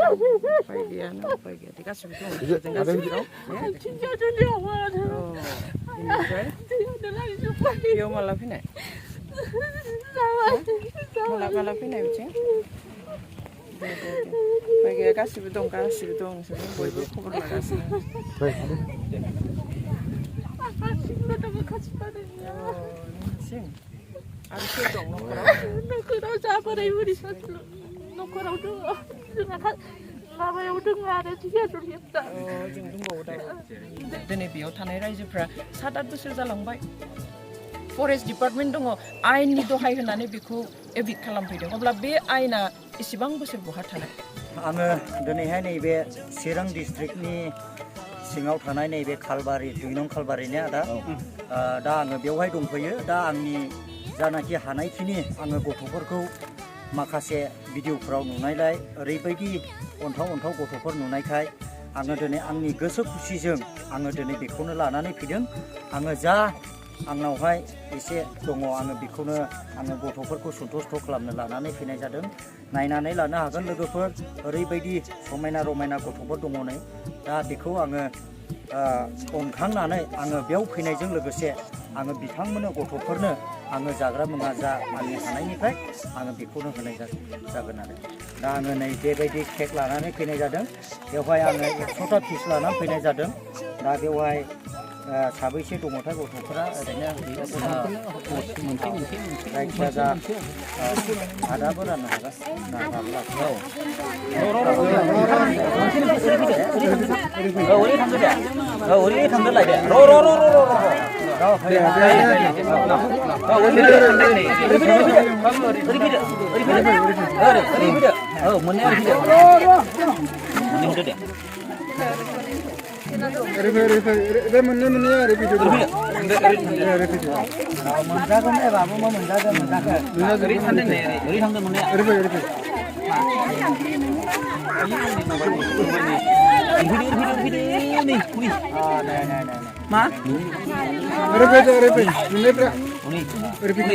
उफाय गैया गासिबो दङ जों गासिबो बेनिफ्राय बेयाव माला फैनाय माला फैनाय बिथिं दे उफाय गैया गासिबो दं नोंसोर बयबो खबर लागासिनो नोंसिं आरो सोर दं न'खराव जाबोराय बुरि सासेल' न'खराव दङ जोंहा माबायाव दङ आरो थियाटर हेबता जों दंबावो दा दिनै बेयाव थानाय रायजोफ्रा 7-8 बोसोर जालांबाय फरेस्ट डिपार्टमेन्ट दङ आयेननि दहाय होनानै बेखौ एभिक्ट खालामफैदों अब्ला बे आयेना एसेबां बोसोर बहा थानाय आङो दिनैहाय नैबे चिरां डिस्ट्रिक्टनि सिङाव थानाय नैबे खालबारि 2 नं खालबारिनि आदा दा आङो बेवहाय दंफैयो दा आंनि जानाखि हानायखिनि आङो गथ'फोरखौ माखासे भिडिअफ्राव नुनायलाय ओरैबायदि अन्थाव गथ'फोर नुनायखाय आङो दिनै आंनि गोसो खुसिजों आङो दिनै बेखौनो लानानै फैदों आङो जा आंनावहाय एसे दङ आङो बेखौनो आङो गथ'फोरखौ सन्थुष्ट खालामनो लानानै फैनाय जादों नायनानै लानो हागोन लोगोफोर ओरैबायदि समायना रमायना गथ'फोर दङ नै दा बेखौ आङो अनखांनानै आङो बेयाव फैनायजों लोगोसे आङो बिथांमोननो गथ'फोरनो आङो जाग्रा मुवा जा आंनि हानायनिफ्राय आङो बेखौनो होनाय जागोन आरो दा आङो नै बेबायदि केक लानानै फैनाय जादों बेवहाय आङो 100टा पिस लानानै फैनाय जादों दा बेवहाय साबैसे दङथाय गथ'फोरा ओरैनो जायखिया जा आदाबो राननो हागोन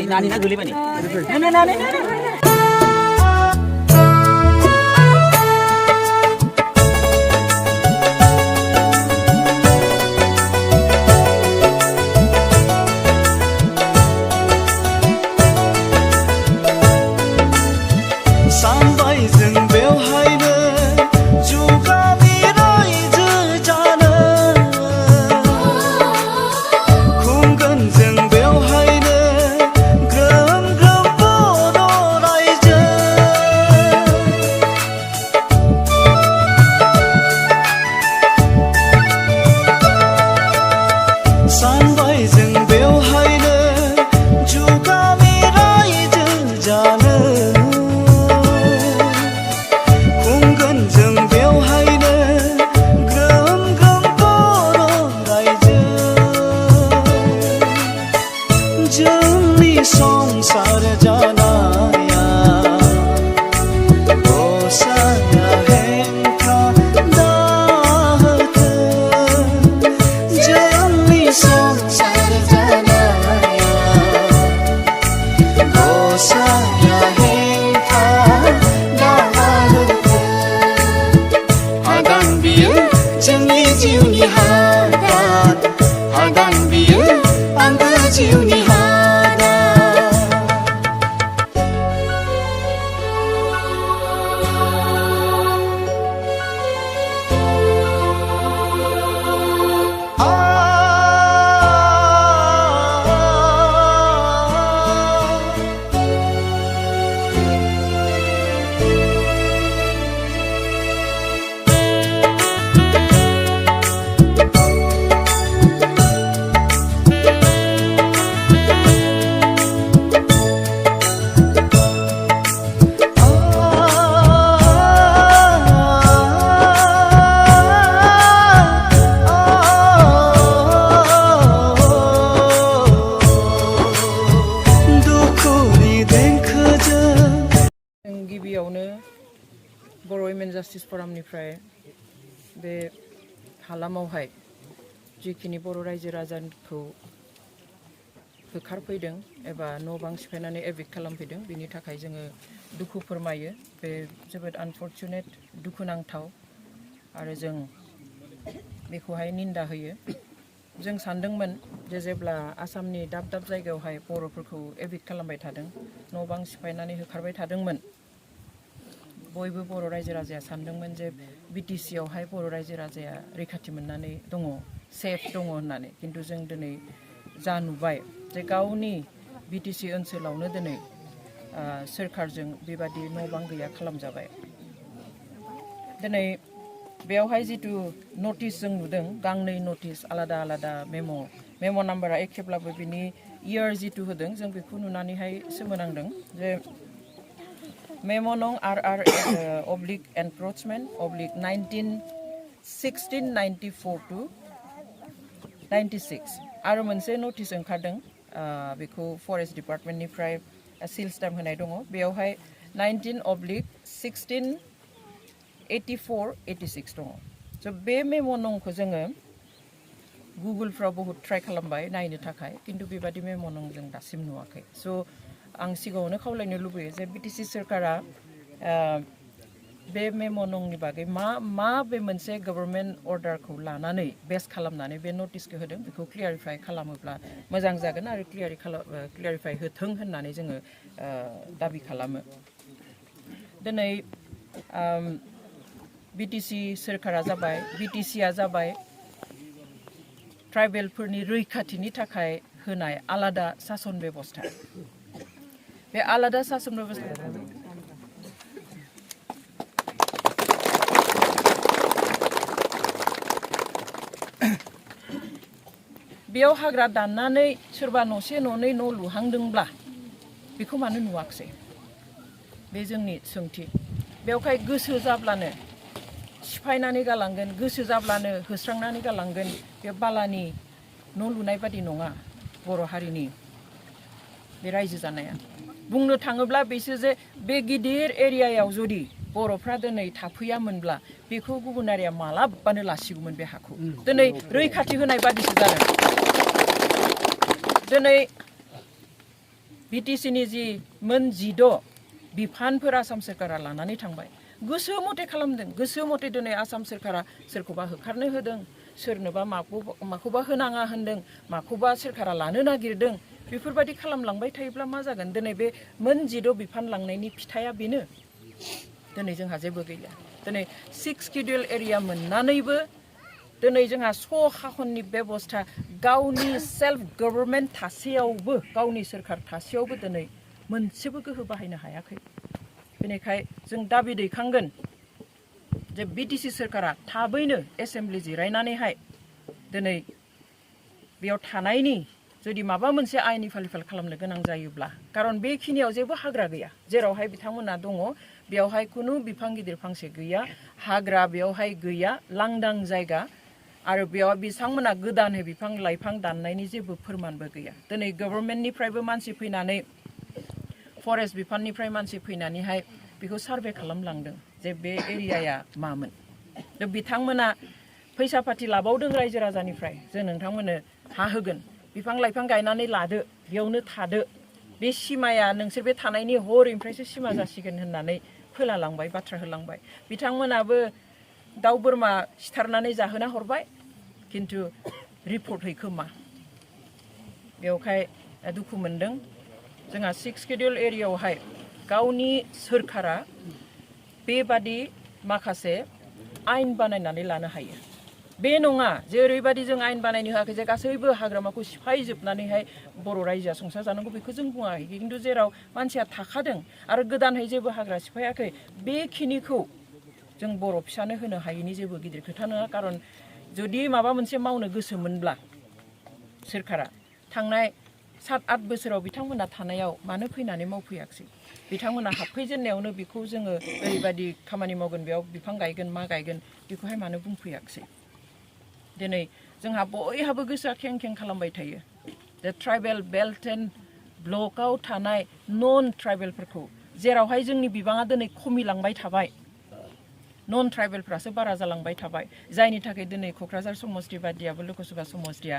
Nani nak geli pani? Nani. Hadan biyo ang jiw ni बर' वुमेन जास्टिस फरामनिफ्राय बे हालामावहाय जिखिनि बर' रायजो राजाखौ होखारफैदों एबा न' बां सिफायनानै एभिक्ट खालामफैदों बिनि थाखाय जोङो दुखु फोरमायो बे जोबोद आनफर्चुनेट दुखुनांथाव आरो जों बेखौहाय निन्दा होयो जों सानदोंमोन जे जेब्ला आसामनि दाब दाब जायगायावहाय बर'फोरखौ एभिक्ट खालामबाय थादों न' बां सिफायनानै होखारबाय थादोंमोन बयबो बर' रायजो राजाया सानदोंमोन जे बिटिसि आवहाय बर' रायजो राजाया रैखाथि मोननानै दङ सेफ दङ होननानै किन्तु जों दिनै जा नुबाय जे गावनि बिटिसि ओनसोलावनो दिनै सोरखारजों बेबादि न' बां गैया खालामजाबाय दिनै बेयावहाय जितु नटिस जों नुदों गांनै नटिस आलादा आलादा मेम' नाम्बारा एखेब्लाबो बिनि इयार जितु होदों जों बेखौ नुनानैहाय सोमोनांदों जे मेम' नं RR oblique encroachment oblique 1694 to 96 आरो मोनसे नटिस ओंखारदों बेखौ फरेस्ट डिपार्टमेन्टनिफ्राय सिल स्टाम्प होनाय दङ बेयावहाय 19/16/84/86 दङ स' बे मेम' नंखौ जोङो गुगोलफ्राव बहुत ट्राइ खालामबाय नायनो थाखाय किन्तु बेबादि मेम' नं जों दासिम नुवाखै स' आं सिगाङावनो खावलायनो लुबैयो जे बिटिसि सोरखारा बे मेम' नंनि बागै मा बे मोनसे गभर्नमेन्ट अर्डारखौ लानानै बेस खालामनानै बे नटिसखौ होदों बेखौ क्लियारिफाइ खालामोब्ला मोजां जागोन आरो क्लियारिफाइ होथों होननानै जोङो दाबि खालामो दिनै बिटिसि सोरखारा जाबाय बिटिसिआ जाबाय ट्राइबेलफोरनि रैखाथिनि थाखाय होनाय आलादा सासन बेबस्था बे आलादा सासन बेबस्था बेयाव हाग्रा दाननानै सोरबा न'से न'नै न' लुहांदोंब्ला बेखौ मानो नुवाखसै बे जोंनि सोंथि बेवहाय गोसो जाब्लानो सिफायनानै गालांगोन गोसो जाब्लानो होस्रांनानै गालांगोन बे बालानि न' लुनाय बादि नङा बर' हारिनि बे रायजो जानाया बुंनो थाङोब्ला बिसोर जे बे गिदिर एरियायाव जुदि बर'फ्रा दिनै थाफैयामोनब्ला बेखौ गुबुन हारिया मालाबानो लासिगौमोन बे हाखौ दिनै रैखाथि होनाय बादिसो जादों दिनै बिटिसिनि जि मोन 16 बिफानफोर आसाम सोरखारा लानानै थांबाय गोसो मथे खालामदों गोसो मथे दिनै आसाम सोरखारा सोरखौबा होखारनो होदों सोरनोबा माखौबा होनाङा होनदों माखौबा सोरखारा लानो नागिरदों बेफोरबायदि खालामलांबाय थायोब्ला मा जागोन दिनै बे मोन 16 बिफान लांनायनि फिथाइया बेनो दिनै जोंहा जेबो गैया दिनै 6 स्केड्युल एरिया मोननानैबो दिनै जोंहा हाखननि बेबस्था गावनि सेल्फ गभर्नमेन्ट थासेयावबो गावनि सोरखार थासेयावबो दिनै मोनसेबो गोहो बाहायनो हायाखै बेनिखाय जों दाबि दैखांगोन जे बिटिसि सोरखारा थाबैनो एसेम्ब्लि जिरायनानैहाय दिनै बेयाव थानायनि जुदि माबा मोनसे आयेननि फालिफाल खालामनो गोनां जायोब्ला खारन बेखिनियाव जेबो हाग्रा गैया जेरावहाय बिथांमोना दङ बेयावहाय खुनु बिफां गिदिर फांसे गैया हाग्रा बेयावहाय गैया लांदां जायगा आरो बेयाव बिथांमोना गोदानै बिफां लाइफां दाननायनि जेबो फोरमानबो गैया दिनै गभर्नमेन्टनिफ्रायबो मानसि फैनानै फरेस्ट बिफाननिफ्राय मानसि फैनानैहाय बेखौ सार्भे खालामलांदों जे बे एरियाया मामोन बिथांमोना फैसा पाति लाबावदों रायजो राजानिफ्राय जों नोंथांमोननो हा होगोन बिफां लाइफां गायनानै लादो बेयावनो थादो बे सिमाया नोंसोर बे थानायनि हरैनिफ्रायसो सिमा जासिगोन होननानै फोलालांबाय बाथ्रा होलांबाय बिथांमोनाबो दाउ बोरमा सिथारनानै जाहोना हरबाय किन्तु रिपर्ट हैखोमा बेवहाय दुखु मोनदों जोंहा 6 स्केड्युल एरियायावहाय गावनि सोरखारा बेबादि माखासे आयेन बानायनानै लानो हायो बे नङा जे ओरैबादि जों आयेन बानायनो होआखै जे गासैबो हाग्रामाखौ सिफायजोबनानैहाय बर' रायजोआ संसार जानांगौ बेखौ जों बुङाखै किन्तु जेराव मानसिया थाखादों आरो गोदानहै जेबो हाग्रा सिफायाखै बेखिनिखौ जों बर' फिसानो होनो हायैनि जेबो गिदिर खोथा नङा खारन जुदि माबा मोनसे मावनो गोसोमोनब्ला सोरखारा थांनाय 7-8 बोसोराव बिथांमोना थानायाव मानो फैनानै मावफैयाखै बिथांमोना हाबफैजेननायावनो बेखौ जोङो ओरैबादि खामानि मावगोन बेयाव बिफां गायगोन मा गायगोन बेखौहाय मानो बुंफैयाखै दिनै जोंहा बयहाबो गोसोआ खें खें खालामबाय थायो जे ट्राइबेल बेल्ट एन्ड ब्लकआव थानाय नन ट्राइबेलफोरखौ जेरावहाय जोंनि बिबाङा दिनै खमिलांबाय थाबाय नन ट्राइबेलफ्रासो बारा जालांबाय थाबाय जायनि थाखाय दिनै क'क्राझार समस्ति बादियाबो लोकसभा समस्तिया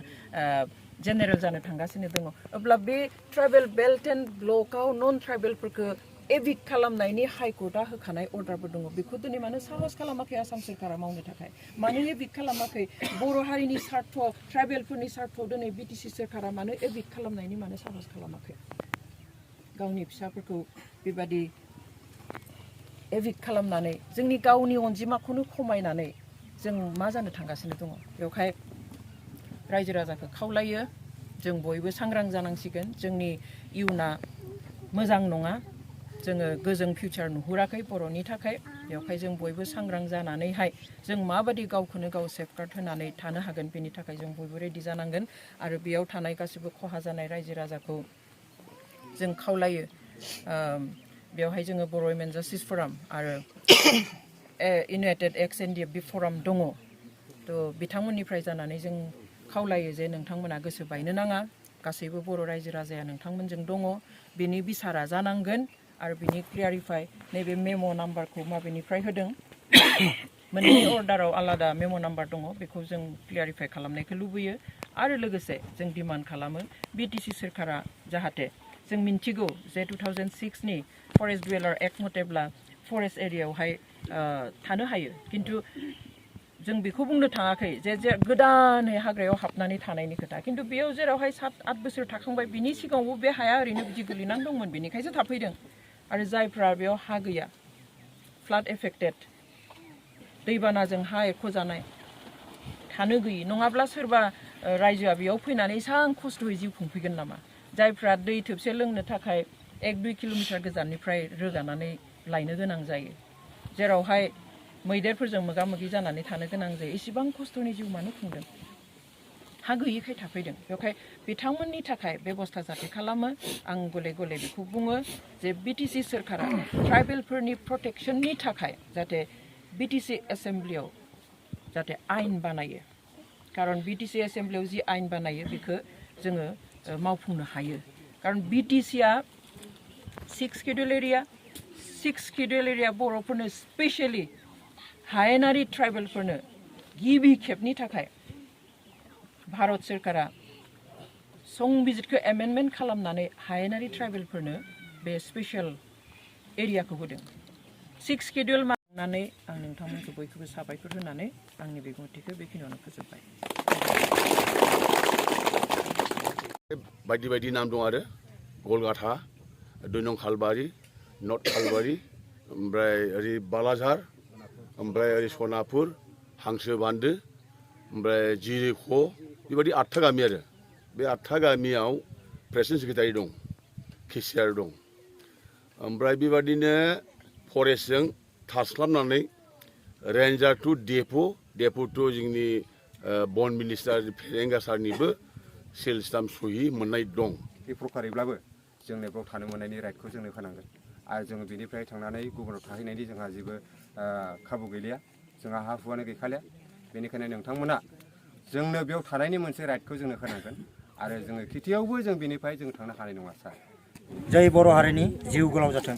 जेनेरेल जानो थांगासिनो दङ अब्ला बे ट्राइबेल बेल्ट एन्ड ब्लकआव नन ट्राइबेलफोरखौ एभिक्ट खालामनायनि हाइकर्टआ होखानाय अर्डारबो दङ बेखौ दिनै मानो साहस खालामाखै आसाम सोरखारा मावनो थाखाय मानो एभिक्ट खालामाखै बर' हारिनि सार्थ ट्राइबेलफोरनि सार्थआव दिनै बिटिसि सोरखारा मानो एभिक्ट खालामनायनि मानो साहस खालामाखै गावनि फिसाफोरखौ बेबादि एभिक्ट खालामनानै जोंनि गावनि अनजिमाखौनो खमायनानै जों मा जानो थांगासिनो दङ बेवहाय रायजो राजाखौ खावलायो जों बयबो सांग्रां जानांसिगोन जोंनि इयुना मोजां नङा जोङो गोजों फिउचार नुहुराखै बर'नि थाखाय बेवहाय जों बयबो सांग्रां जानानैहाय जों माबादि गावखौनो गाव सेफगार्ड होनानै थानो हागोन बेनि थाखाय जों बयबो रेडि जानांगोन आरो बेयाव थानाय गासिबो खहा जानाय रायजो राजाखौ जों खावलायो बेवहाय जोङो बर' वुमेन जास्टिस फराम आरो इउनाइटेड एक्स एनडिएफबि फराम दङ थ' बिथांमोननिफ्राय जानानै जों खावलायो जे नोंथांमोना गोसो बायनो नाङा गासैबो बर' रायजो राजाया नोंथांमोनजों दङ बिनि बिसारा जानांगोन आरो बिनि क्लियारिफाइ नैबे मेम' नाम्बारखौ माबेनिफ्राय होदों मोननै अर्डाराव आलादा मेम' नाम्बार दङ बेखौ जों क्लियारिफाइ खालामनायखौ लुबैयो आरो लोगोसे जों डिमान्ड खालामो बिटिसि सोरखारा जाहाथे जों मिन्थिगौ जे 2006नि फरेस्ट डुवेलार एक्ट मथेब्ला फरेस्ट एरियायावहाय थानो हायो खिन्थु जों बेखौ बुंनो थाङाखै जे गोदानै हाग्रायाव हाबनानै थानायनि खोथा खिन्थु बेयाव जेरावहाय 7-8 बोसोर थाखांबाय बिनि सिगाङावबो बे हाया ओरैनो बिदि गोलैनानै दंमोन बेनिखायसो थाफैदों आरो जायफ्रा बेयाव हा गैया फ्लाड एफेक्टेड दैबानाजों हा एरख'जानाय थानो गैयि नङाब्ला सोरबा रायजोआ बेयाव फैनानै एसां खस्थ'यै जिउ खुंफैगोन नामा जायफ्रा दै थोबसे लोंनो थाखाय 1-2 किल'मिटार गोजाननिफ्राय रोगानानै लायनो गोनां जायो जेरावहाय मैदेरफोरजों मोगा मोगि जानानै थानो गोनां जायो इसिबां खस्थ'नि जिउ मानो खुंदों हा गैयिखाय थाफैदों बेवहाय बिथांमोननि थाखाय बेबस्था जाहाथे खालामो आं गले गले बेखौ बुङो जे बिटिसि सोरखारा ट्राइबेलफोरनि प्रटेक्शननि थाखाय जाहाथे बिटिसि एसेम्ब्लियाव जाहाथे आयेन बानायो खारन बिटिसि एसेम्ब्लियाव जि आयेन बानायो बेखौ जोङो मावफुंनो हायो खारन बिटिसिआ 6 शेड्युल एरिया बर'फोरनो स्पेशली हायेनारि ट्राइबेलफोरनो गिबि खेबनि थाखाय भारत सोरखारा संबिजितखौ एमेन्डमेन्ट खालामनानै हायेनारि ट्राइबेलफोरनो बे स्पेशल एरियाखौ होदों 6 शेड्युल मानिनानै आं नोंथांमोनखौ बयखौबो साबायखर होनानै आंनि बिबुंथिखौ बेखिनियावनो फोजोबबाय बायदि बायदि नाम दं आरो गलगाथा 2 नं खालबारि नर्थ खालबारि ओमफ्राय ओरै बालाझार ओमफ्राय ओरै सनापुर हांसो बान्दो ओमफ्राय जिरिख' बेबायदि 8था गामि आरो बे 8था गामियाव प्रेसिडेन्ट सेक्रेटारि दं केसियार दं ओमफ्राय बेबादिनो फरेस्टजों थास्लाबनानै रेन्जार टु डेप' टु जोंनि बन मिनिस्टार फेरेंगा सारनिबो सेल स्टाम्प सहि मोननाय दं बे प्रकारैब्लाबो जोंनो बेयाव थानो मोननायनि राइटखौ जोंनो होनांगोन आरो जोङो बेनिफ्राय थांनानै गुबुनाव थाहैनायनि जोंहा जेबो खाबु गैलिया जोंहा हा हुआनो गैखालिया बेनिखायनो नोंथांमोना जोंनो बेयाव थानायनि मोनसे राइटखौ जोंनो होनांगोन आरो जोङो खेथियावबो जों बेनिफ्राय जों थांनो हानाय नङा सार जय बर' हारिनि जिउ गोलाव जाथों